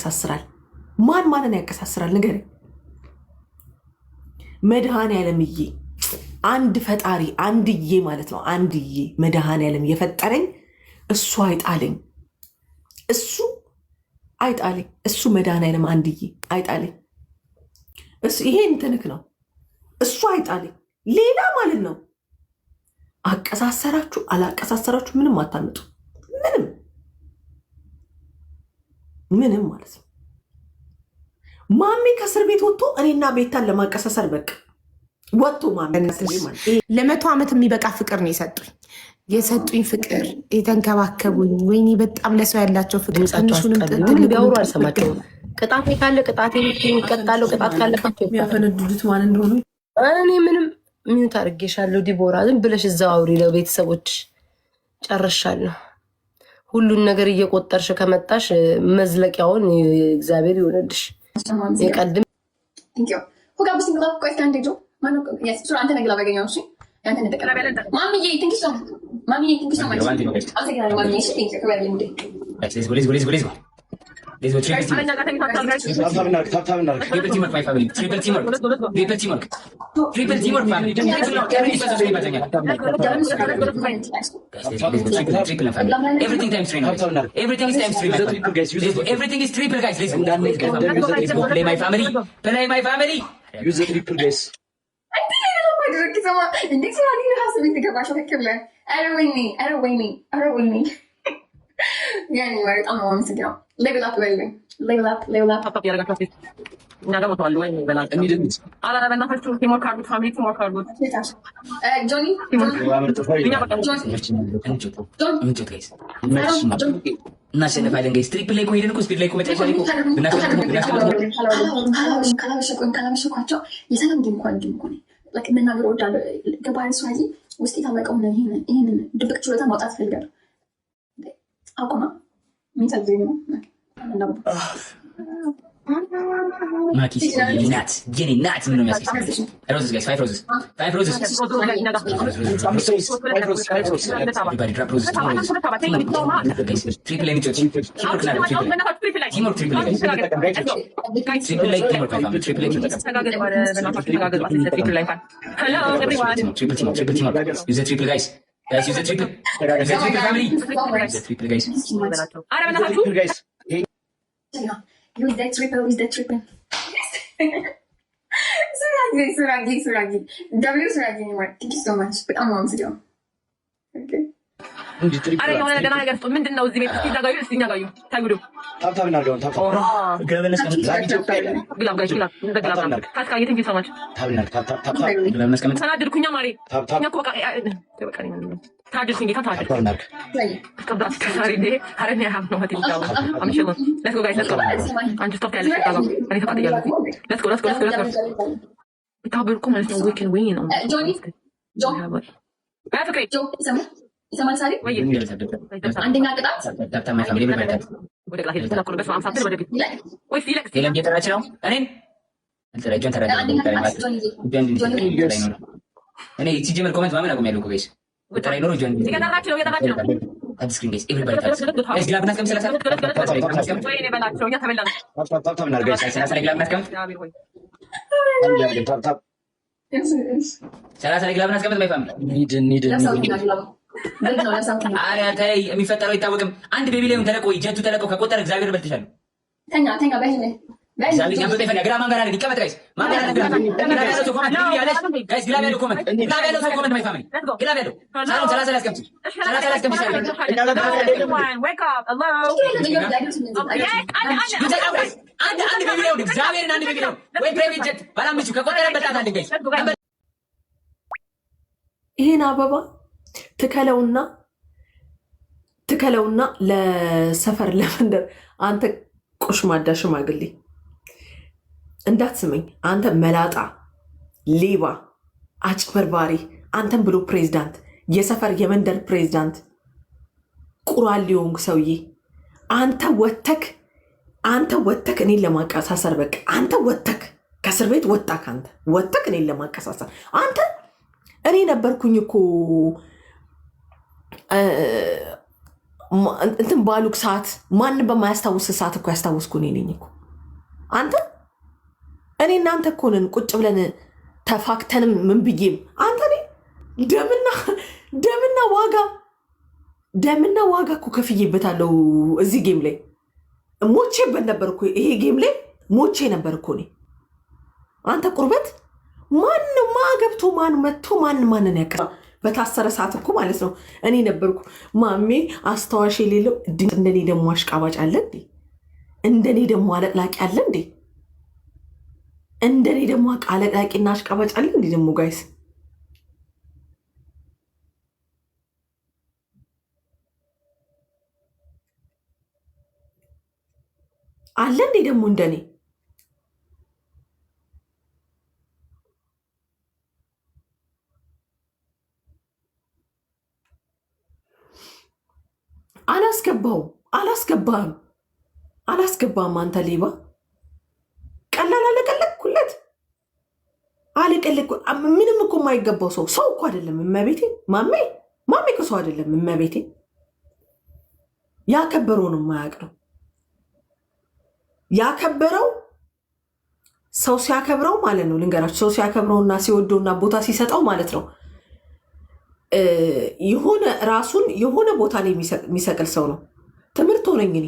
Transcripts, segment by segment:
ያቀሳስራል? ማንን ያቀሳስራል? ንገረኝ። መድኃኔዓለምዬ አንድ ፈጣሪ አንድዬ ማለት ነው። አንድዬ መድኃኔዓለም የፈጠረኝ እሱ አይጣለኝ፣ እሱ አይጣለኝ፣ እሱ መድኃኔዓለም አንድዬ አይጣለኝ። ይሄ እንትንክ ነው። እሱ አይጣለኝ። ሌላ ማለት ነው። አቀሳሰራችሁ አላቀሳሰራችሁ ምንም አታምጡ። ምንም ማለት ነው። ማሜ ከእስር ቤት ወጥቶ እኔና ቤታን ለማቀሳሰር በቃ ወጥቶ ማሜ ለ100 ዓመት የሚበቃ ፍቅር ነው የሰጡኝ ፍቅር የተንከባከቡኝ። ወይኔ በጣም ለሰው ያላቸው ፍቅር ትንሹንም ቢያወሩ አልሰማቸውም። ቅጣት ካለ ቅጣት የሚቀጣለው ቅጣት ካለባቸው የሚያፈነዱት ማን እንደሆኑ እኔ ምንም ሚዩት አድርጌሻለሁ። ዲቦራ ዝም ብለሽ እዛው አውሪ። ለቤተሰቦች ጨርሻለሁ። ሁሉን ነገር እየቆጠርሽ ከመጣሽ መዝለቂያውን እግዚአብሔር ይሆንልሽ። የቀድም Let's go triple teamwork. Tap, triple teamwork, my family. Triple teamwork, triple teamwork, family. Triple family. Everything times 3 now. Everything is times 3. Everything is triple, guys. Let's go. Play my family. Play my family. Use the triple, guys. Level up, baby. Level up. Tap, yaaraga Naga motwal way bela. Ala na na first teamwork card family teamwork card. Johnny. Guys. National fighting guys. Triple like ሄደን እኮ ስፒድ ላይ እኮ መጨረሻ ላይ እኮ ካላበሸኳቸው የሰላም ድንኳን ለክ መናገር ወዳለ ገባሪ ስዋዚ ውስጥ ታመቀው ነው። ይሄንን ድብቅ ችሎታ ማውጣት ፈልጋለሁ። አቆማ ሚታዘኝ ነው Makis, Jenny nuts. Roses, guys, 5 roses. 5 roses. Everybody drop roses. Guys, triple any church. Teamwork, triple. Triple like teamwork, my family. Triple like. Hello, everyone. Triple teamwork. Use the triple, guys. Guys, use the triple. Use the triple, family. Use the triple, guys. Triple, guys. Use that triple. Suragi. W Suragi anymore. Thank you so much. But I'm mom's video. Okay. አረ የሆነ ደህና ነገር ምንድን ነው? እዚህ ቤት እስኪ ዘጋዩ እስኪ ዘጋዩ ታይጉዱ ታፕ እናድርገው። ታፕ ገበነስ ካስካ የትንኪ ሰማች ተናድርኩኛ ማሪ እኛ እኮ በቃ ታድርኩኝ ጌታ ታድርኩ እስከብዳት ከሳሪ ዴ አረን ያሀብ ነው ሆቴል ዳው አምሽሎ let's go guys let's go አንቺ ስቶፕ ያለሽ ታጋው እኔ ተቃጥያለሁ let's go ታብርኩ ማለት ነው we can win on Johnny that's okay ይሰማል ሳሪ ወይ አንደኛ ቅጣት ዳክተር ማይ ፋሚሊ በረከት ወደ ክላስ ሄደን ተላኩ በስመ አብ ሳትል ወደ ቤት ወይ ፊለክስ ቴለም እየጠራች ነው እኔን እንተረጀን እኔ ሲጀመር ኮሜንት ማመን አቁሜያለሁ እኮ ጋይስ ወጣ ላይ ኖሮ ጆን እየጠራች ነው ታፕ ስክሪን ጋይስ ኤቭሪባዲ ታፕ ጋይስ ግላብ እናስቀምጥ ስለሰራ ወይ እኔ በላቸው እኛ ተበላን ታፕ እናድርግ ጋይስ ሰላሳ ላይ ግላብ እናስቀምጥ ታፕ ሰላሳ ላይ ግላብ እናስቀምጥ ማይ ፋሚሊ ኒድ አሪያ ታይ የሚፈጠረው አይታወቅም። አንድ ቤቢ ላይ ተለቆ ጀቱ ተለቆ ከቆጠረ እግዚአብሔር በልተሻል። ተኛ በህለ ዛሬ ያምጥ ይፈና ግራ ማንጋራ ላይ ይቀመጥ ጋይስ ማንጋራ ላይ ግራ ያለው ሰው ኮመንት ቢቢ ያለሽ ጋይስ ግራ ያለው ኮመንት ግራ ያለው ሰው ኮመንት ማይ ፋሚሊ ግራ ያለው ሳሎን 30 ላይ አስቀምጪ 30 ላይ አስቀምጪ wake up hello አንድ ቤቢ ላይ እግዚአብሔርን አንድ ቤቢ ላይ ወይ ፕራይቬት ጀት ባላምጪ ከቆጠረ በጣት አንድ ጋይስ ይሄን አበባ ትከለውና ለሰፈር ለመንደር አንተ ቆሽማዳ ሽማግሌ እንዳትስመኝ አንተ መላጣ ሌባ አጭበርባሪ አንተን ብሎ ፕሬዝዳንት የሰፈር የመንደር ፕሬዝዳንት ቁራል ሊሆን ሰውዬ አንተ ወተክ እኔን ለማቀሳሰር በቃ አንተ ወተክ ከእስር ቤት ወጣክ አንተ ወተክ እኔን ለማቀሳሰር አንተ እኔ ነበርኩኝ እኮ እንትን ባሉክ ሰዓት ማንም በማያስታውስ ሰዓት እኮ ያስታውስኩ እኔ ነኝ እኮ አንተ እኔ እናንተ እኮ ነን ቁጭ ብለን ተፋክተንም ምን ብዬም አንተ ደምና ዋጋ እኮ ከፍዬበታለሁ እዚህ ጌም ላይ ሞቼበት ነበር እኮ ይሄ ጌም ላይ ሞቼ ነበር እኮ እኔ አንተ ቁርበት ማንም ማገብቶ ማን መጥቶ ማንን ያቀ በታሰረ ሰዓት እኮ ማለት ነው እኔ ነበርኩ ማሜ አስተዋሽ የሌለው እንደኔ ደግሞ አሽቃባጭ አለ እንዴ እንደኔ ደግሞ አለቅላቂ አለ እንዴ እንደኔ ደግሞ አለቅላቂና አሽቃባጭ አለ እንዴ ደግሞ ጋይስ አለ እንዴ ደግሞ እንደኔ አላስገባም አንተ ሌባ ቀላል አለቀለኩለት ምንም እኮ የማይገባው ሰው እኮ አይደለም እመቤቴ ማሜ እኮ ሰው አይደለም እመቤቴ ያከበረው ነው የማያውቅ ነው ያከበረው ሰው ሲያከብረው ማለት ነው ልንገራችሁ ሰው ሲያከብረውና ሲወደውና ቦታ ሲሰጠው ማለት ነው የሆነ ራሱን የሆነ ቦታ ላይ የሚሰቅል ሰው ነው ትምህርት ሆነኝ እኔ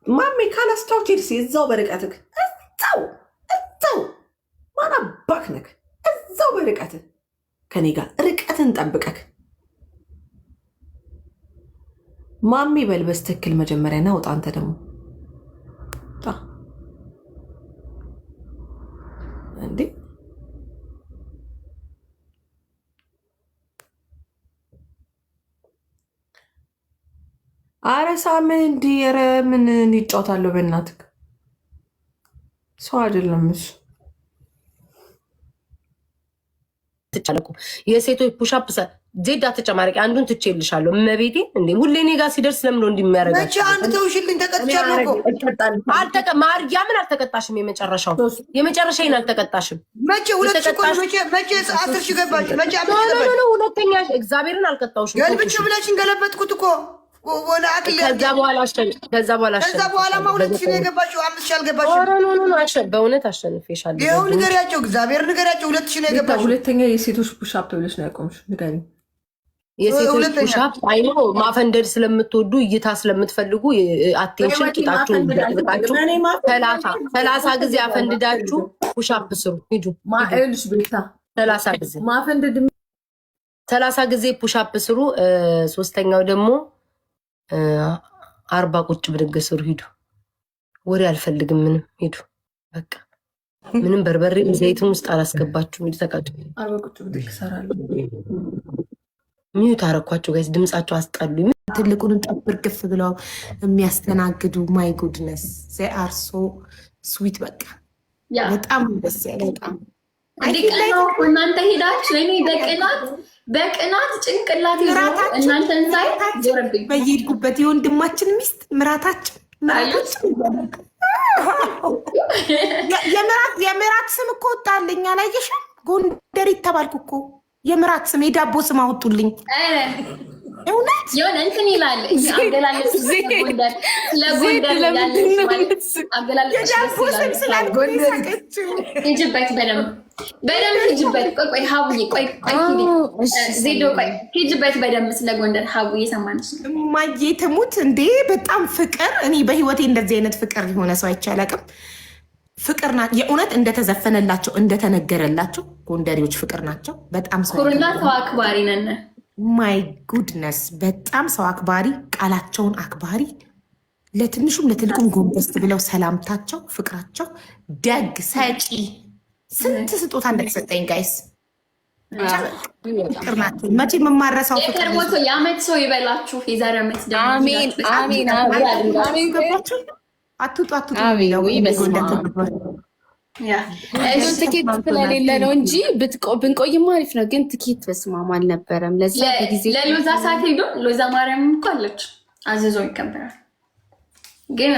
ማሜ ካላስታውች ሄድስ እዛው በርቀትክ እዛው ማን አባክ ነክ እዛው በርቀትህ ከኔ ጋር ርቀትን ጠብቀክ ማሜ በልበስ ትክክል መጀመሪያ ና ወጣ አንተ ደግሞ እንዴ አረ ሳምን እንዲ ኧረ ምን ይጫወታለሁ በእናትህ ሰው አይደለም እሱ ትጫለቁ የሴቶች ፑሻፕ ዜድ አትጨማረቂ አንዱን ትቼልሻለሁ እመቤቴ እንዴ ሁሌ እኔ ጋር ሲደርስ ለምን ነው እንደሚያረጋግ መቼ አንድ ተውሽልኝ ተቀጥቻለሁ እኮ ማርያምን አልተቀጣሽም የመጨረሻዬን አልተቀጣሽም መቼ ሁለት መቼ 10 ሺህ ገባሽ መቼ ሁለተኛ እግዚአብሔርን አልቀጣሁሽም ገልብጭ ብለሽን ገለበጥኩት እኮ ከዛ በኋላ ሁለት ሺህ ነው የገባሽው 5 ሺህ አልገባሽም በእውነት አሸንፌሻለሁ ይኸው ንገሪያቸው እግዚአብሔር ንገሪያቸው 2 ሺህ ነው የገባሽው ሁለተኛ የሴቶች ፑሻፕ ተብለሽ ነው ያቆምሽ ንገሪኝ የሴቶች ፑሻፕ አይኖ ማፈንደድ ስለምትወዱ እይታ ስለምትፈልጉ አቴንሽን ቂጣችሁን ይደርባችሁ 30 ጊዜ አፈንድዳችሁ ፑሻፕ ስሩ ሂዱ ማኤልሽ ቤታ 30 ጊዜ ማፈንደድ 30 ጊዜ ፑሻፕ ስሩ ሶስተኛው ደግሞ 40 ቁጭ ብድግ ስሩ ሂዱ ወሬ አልፈልግም ምንም ሂዱ በቃ ምንም በርበሬ ዘይቱን ውስጥ አላስገባችሁም ሂዱ ተቀጡ 40 ቁጭ ብድግ ሰራለሁ ሚዩት አረኳቸው ጋይስ ድምጻቸው አስጠሉኝ ትልቁን ጠብር ግፍ ብለው የሚያስተናግዱ ማይ ጉድነስ they are so sweet በቃ በጣም ደስ ያለ በጣም እናንተ ሄዳችሁ እኔ በቅናት ጭንቅላት እናንተን ሳይ ዞረብኝ በየሄድኩበት የወንድማችን ሚስት ምራታችን የምራት ስም እኮ ወጣልኝ አላየሽም ጎንደር ይተባልኩ እኮ የምራት ስም የዳቦ ስም አወጡልኝ እውነት የሆነ እንትን ይላል አገላለጽ ስለጎንደር አገላለጽ ሂጅበት በደምብ ሂጅበት ቆይ ሀቡዬ ቆይ ዜዶ ቆይ ሂጅበት በደምብ ስለጎንደር ሀቡዬ ሰማንሽ እማዬ ትሙት እንዴ በጣም ፍቅር እኔ በህይወቴ እንደዚህ አይነት ፍቅር የሆነ ሰው አይቻላቅም ፍቅር ናቸው የእውነት እንደተዘፈነላቸው እንደተነገረላቸው ጎንደሬዎች ፍቅር ናቸው በጣም ኩሩና ሰው አክባሪ ነን ማይ ጉድነስ በጣም ሰው አክባሪ ቃላቸውን አክባሪ ለትንሹም ለትልቁም ጎንበስ ብለው ሰላምታቸው ፍቅራቸው ደግ ሰጪ ስንት ስጦታ እንደተሰጠኝ ጋይስ ፍቅር ናቸው መቼ የምማረሳው ፍቅር የዓመት ሰው ይበላችሁ የዛሬ ዓመት አሜን አትውጡ ትኬት ስለሌለ ነው እንጂ ብንቆይማ አሪፍ ነው። ግን ትኬት በስማም አልነበረም። ለዛ በጊዜ ለሎዛ ሰዓት ሄዶ ሎዛ ማርያም እኮ አለች አዘዞ ይከበራል። ግን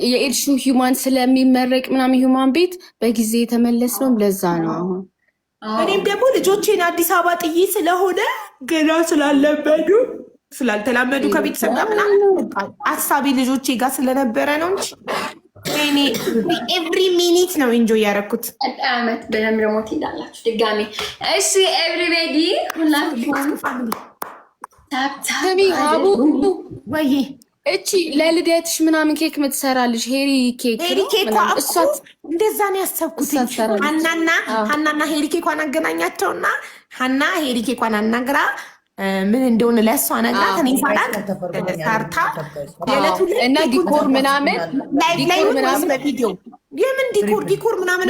የኤድሹ ሂውማን ስለሚመረቅ ምናምን ሂውማን ቤት በጊዜ የተመለስ ነው። ለዛ ነው አሁን እኔም ደግሞ ልጆቼን አዲስ አበባ ጥዬ ስለሆነ ገና ስላለበዱ ስላልተላመዱ ከቤተሰብ ጋር ምናምን አሳቢ ልጆቼ ጋር ስለነበረ ነው እንጂ እኔ ኤቭሪ ሚኒት ነው ኢንጆይ ያደረኩት። አመት በደምብ ደግሞ ትሄዳላችሁ ድጋሜ። እሺ ኤቭሪቤዲ ሁላችሁም ታሚ አቡ ወይ እቺ ለልደትሽ ምናምን ኬክ የምትሰራልሽ ሄሪ ኬክ እሷ እንደዛ ነው ያሰብኩት። ሀናና ሄሪ ኬኳን አገናኛቸውና ሀና ሄሪ ኬኳን አናግራ ምን እንደሆነ ለእሷ ነግራት እኔ ሳላቅ ሰርታ እና ዲኮር ምናምን በቪዲዮ የምን ዲኮር ምናምን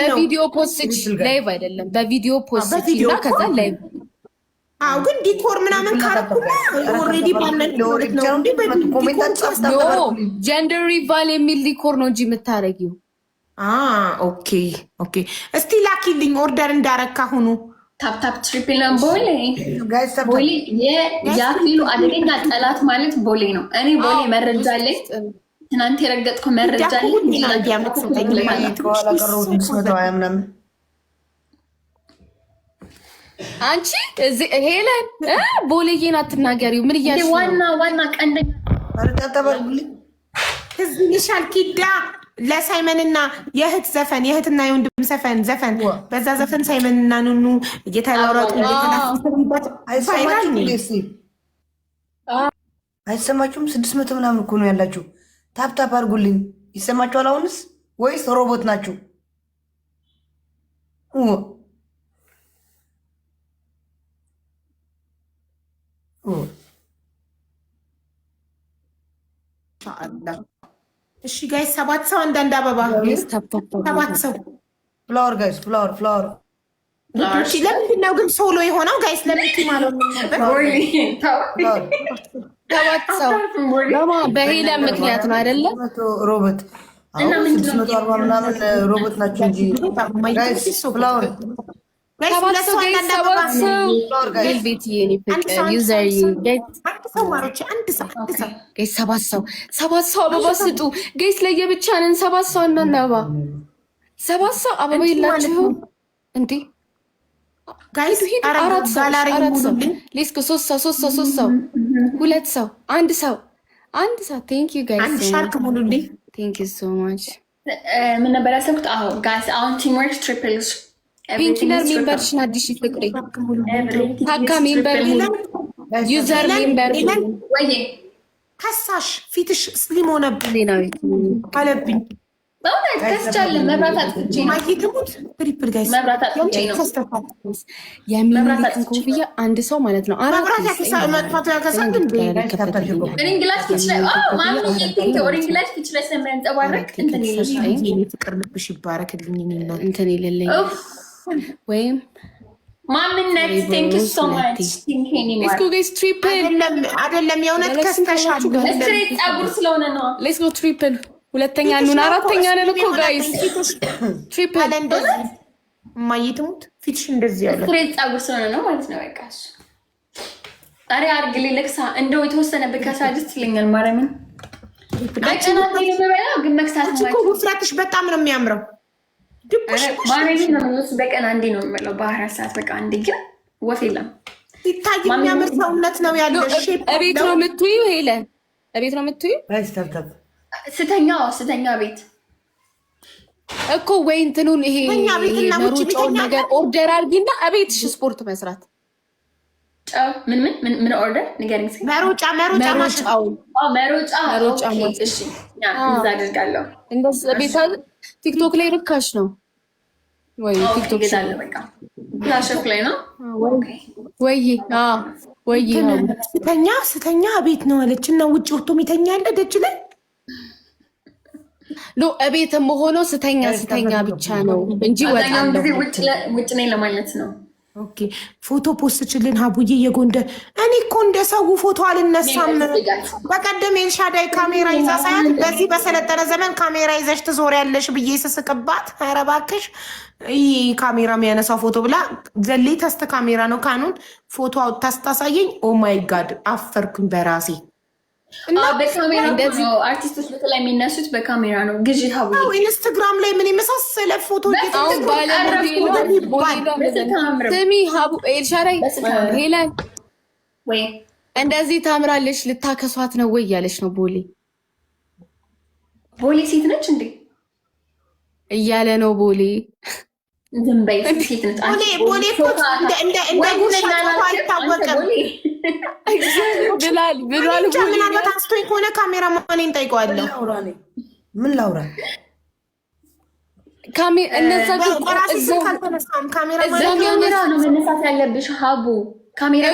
በቪዲዮ ፖስት ላይቭ አይደለም በቪዲዮ ፖስት እና ከዛ ላይቭ ግን ዲኮር ምናምን ካረኩና ኦልሬዲ ባነን ነው ጀንደር ሪቫል የሚል ዲኮር ነው እንጂ የምታረጊው። ኦኬ እስቲ ላኪልኝ ኦርደር እንዳረካ ሁኑ። ታፕታፕ ትሪፕል ነው ቦሌ የያክሊሉ አደገኛ ጠላት ማለት ቦሌ ነው። እኔ ቦሌ መረጃ አለኝ። ትናንት የረገጥኩ መረጃ አለኝ። አንቺ ሄለን ቦሌዬን አትናገሪው። ምን እያልሽ ዋና ቀንደኛ ህዝብ ይሻል ኪዳ ለሳይመንና የእህት ዘፈን የእህትና የወንድም ዘፈን በዛ ዘፈን ሳይመንና ኑኑ እየተራራጡ አይሰማችሁም? 600 ምናምን እኮ ነው ያላችሁ። ታፕታፕ አድርጉልኝ። ይሰማችኋል አሁንስ ወይስ ሮቦት ናችሁ? እሺ ጋይስ 7 ሰው አንዳንድ አበባ 7 ሰው ፍላወር ጋይስ ፍላወር እሺ ለምንድን ነው ግን ሶሎ የሆነው ጋይስ? ለምን ማለት ነበር? 7 ሰው በሄለን ምክንያት ነው አይደለ? ሮቦት እና 640 ምናምን ሮቦት ናቸው እንጂ ጋይስ ፍላወር ሰባት ሰው አበባ ስጡ ጋይስ። ለየብቻ ነን። 7 ሰው አንዳንድ አበባ 7 ሰው አበባ የላችሁም እንዴ? ጋይስ 4 ሰው ሌስኮ 3 ሰው 2 ሰው 1 ሰው ቴንክ ዩ ጋይስ። አንድ ሻርክ ሙሉልኝ። ቴንክ ዩ ሶ ማች። ምን ነበር ያሰብኩት? ጋይስ አሁን ቲምወርክ ትሪፕልስ ፒንኪለር ሜምበርሽን አዲስ ፍቅሬ ታካ ሜምበር ዩዘር ሜምበር ወይ ከሳሽ ፊትሽ ስሊም ሆነብኝ አለብኝ። በእውነት ከስቻለን መብራት አጥፍቼ ነው። ማይክሙት ትሪፕል ጋይስ መብራት አጥፍቼ ነው። የሚኒሊክን ኮፍያ አንድ ሰው ማለት ነው። መብራት ያከሳ መጥፋቱ ያከሳል እንዴ? ኦሬንግላሽ ፊችላይ ማሚ የቲንክ ኦሬንግላሽ ፊችላይ ሰምረንጠባረክ እንትን ይልኝ ፍቅር ልብሽ ይባረክልኝ እንትን ይልልኝ ወይም ማምነት ቴንክ ዩ ሶ ማች ቲንክ ሌትስ ጎ ጋይስ ትሪፕል አይደለም የእውነት ከስተሻል ስትሬት ጸጉር ስለሆነ ነው። ሌትስ ጎ ትሪፕል ሁለተኛ ኑን አራተኛ ነን እኮ ጋይስ ትሪፕል እንደዚህ ማይትሙት ፊትሽ እንደዚህ ያለ ስትሬት ጸጉር ስለሆነ ነው ማለት ነው። በቃ እሱ አሬ አርግልኝ ለክሳ እንደው የተወሰነ በካሳ ደስ ይለኛል። ማርያምን በቀና ነው ግን መክሳት ማለት ነው። ውፍረትሽ በጣም ነው የሚያምረው። ማርያምን ነው ነው በቀና እንዴ ነው የምለው በ24 ሰዓት በቃ አንዴ ግን ወፍ የለም። ይታይ የሚያምር ሰውነት ነው ያለው። እቤት ነው የምትይው ሄለን? እቤት ነው የምትይው? ስተኛ ቤት እኮ ወይ እንትኑን ይሄ መሮጫውን ነገር ኦርደር አድርጊና እቤትሽ ስፖርት መስራት። ምን ኦርደር ንገሪኝ። መሮጫ እሺ እዛ አድርጋለሁ። እንደዚህ ቤት ቲክቶክ ላይ ርካሽ ነው ወይ? ቲክቶክ ይዛለ በቃ ፍላሽፍ ላይ ነው ወይ ስተኛ ቤት ነው አለች እና ውጭ ወጥቶ የሚተኛ አለ ደጅ ላይ ሎ እቤትም ሆኖ ስተኛ ብቻ ነው እንጂ ወጣለሁ ውጭ ነኝ ለማለት ነው። ኦኬ ፎቶ ፖስት ችልን ሀቡዬ የጎንደር እኔ እኮ እንደ ሰው ፎቶ አልነሳም። በቀደም ኤልሻዳይ ካሜራ ይዛ ሳያት በዚህ በሰለጠነ ዘመን ካሜራ ይዘሽ ትዞሪያለሽ ብዬ ስስቅባት፣ ኧረ እባክሽ ይህ ካሜራ የሚያነሳው ፎቶ ብላ ዘሌ ተስተ ካሜራ ነው ካኑን ፎቶ አውጥታ ስታሳየኝ ኦ ማይ ጋድ አፈርኩኝ በራሴ። እና በካሜራ እንደዚህ አርቲስቶች በተለይ የሚነሱት በካሜራ ነው። ግዢ ሀቡዬ ኢንስታግራም ላይ ምን የመሳሰለ ፎቶ ስሚ ሀቡ ኤልሻዳይ ሄለን ወይ እንደዚህ ታምራለች ልታከሷት ነው ወይ እያለች ነው ቦሌ ሴት ነች እንዴ እያለ ነው ቦሌ ዝም በይ ሴት ነች ቦሌ እኮ እንደ ጉርሻ አይታወቅም ብሏል ምናልባት አስቶኝ ከሆነ ካሜራ ማንን ጠይቀዋለሁ ምን ላውራ እነዛ ካሜራ ነው መነሳት ያለብሽ ሀቡ ካሜራ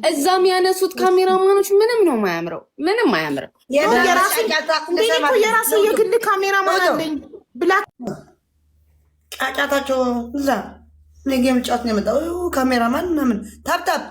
እዛ የሚያነሱት ካሜራማኖች ምንም ነው የማያምረው ምንም አያምርም የራሴ የግል ካሜራማን አለኝ ብላ ጫጫታቸው እዛ ነገ ምጫት ነው የመጣው ካሜራማን ምናምን ታፕታፕ